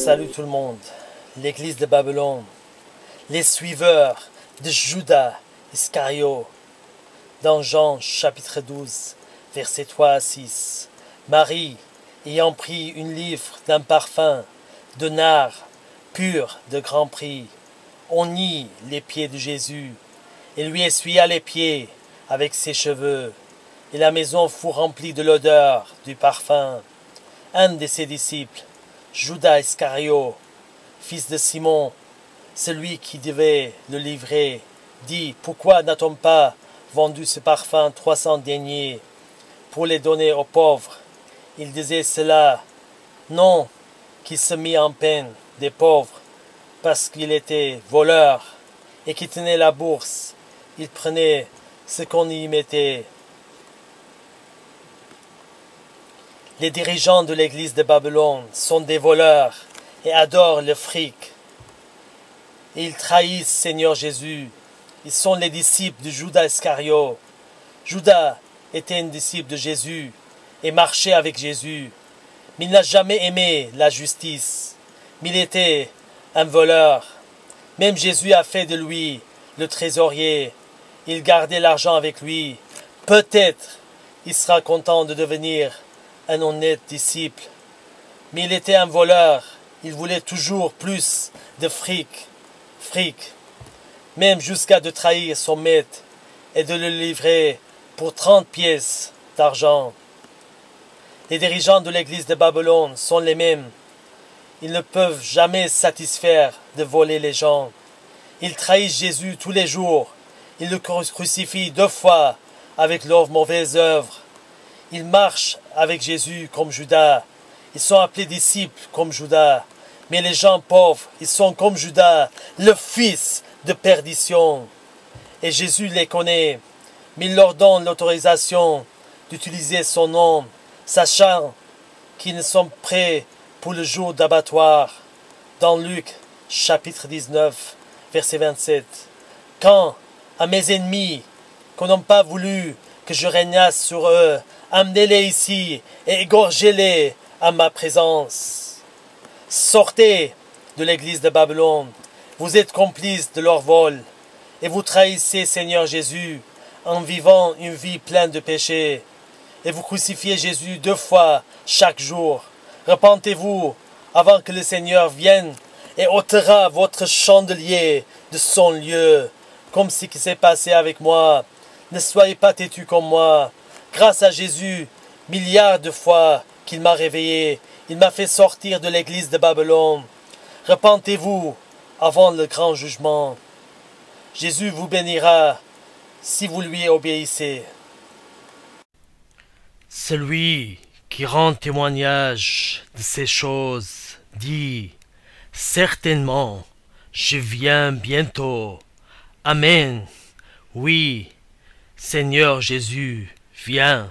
Salut tout le monde, l'église de Babylone, les suiveurs de Judas Iscario. Dans Jean chapitre 12, versets 3 à 6, Marie, ayant pris une livre d'un parfum de nard pur de grand prix, oignit les pieds de Jésus et lui essuya les pieds avec ses cheveux, et la maison fut remplie de l'odeur du parfum. Un de ses disciples, Judas Iscario, fils de Simon, celui qui devait le livrer, dit: pourquoi n'a-t-on pas vendu ce parfum 300 deniers pour les donner aux pauvres? Il disait cela non qu'il se mit en peine des pauvres, parce qu'il était voleur et qu'il tenait la bourse. Il prenait ce qu'on y mettait. Les dirigeants de l'église de Babylone sont des voleurs et adorent le fric. Et ils trahissent Seigneur Jésus. Ils sont les disciples de Judas Iscario. Judas était un disciple de Jésus et marchait avec Jésus. Mais il n'a jamais aimé la justice. Mais il était un voleur. Même Jésus a fait de lui le trésorier. Il gardait l'argent avec lui. Peut-être il sera content de devenir un honnête disciple. Mais il était un voleur. Il voulait toujours plus de fric. Même jusqu'à de trahir son maître et de le livrer pour 30 pièces d'argent. Les dirigeants de l'église de Babylone sont les mêmes. Ils ne peuvent jamais se satisfaire de voler les gens. Ils trahissent Jésus tous les jours. Ils le crucifient 2 fois avec leurs mauvaises œuvres. Ils marchent avec Jésus comme Judas. Ils sont appelés disciples comme Judas. Mais les gens pauvres, ils sont comme Judas, le fils de perdition. Et Jésus les connaît. Mais il leur donne l'autorisation d'utiliser son nom, sachant qu'ils ne sont prêts pour le jour d'abattoir. Dans Luc chapitre 19, verset 27. Quand à mes ennemis, qui n'ont pas voulu que je régnasse sur eux, amenez-les ici et égorgez-les à ma présence. Sortez de l'église de Babylone. Vous êtes complices de leur vol et vous trahissez Seigneur Jésus en vivant une vie pleine de péchés. Et vous crucifiez Jésus 2 fois chaque jour. Repentez-vous avant que le Seigneur vienne et ôtera votre chandelier de son lieu, comme ce qui s'est passé avec moi. Ne soyez pas têtus comme moi. Grâce à Jésus, milliards de fois qu'il m'a réveillé, il m'a fait sortir de l'église de Babylone. Repentez-vous avant le grand jugement. Jésus vous bénira si vous lui obéissez. Celui qui rend témoignage de ces choses dit: certainement, je viens bientôt. Amen. Oui, Seigneur Jésus, viens.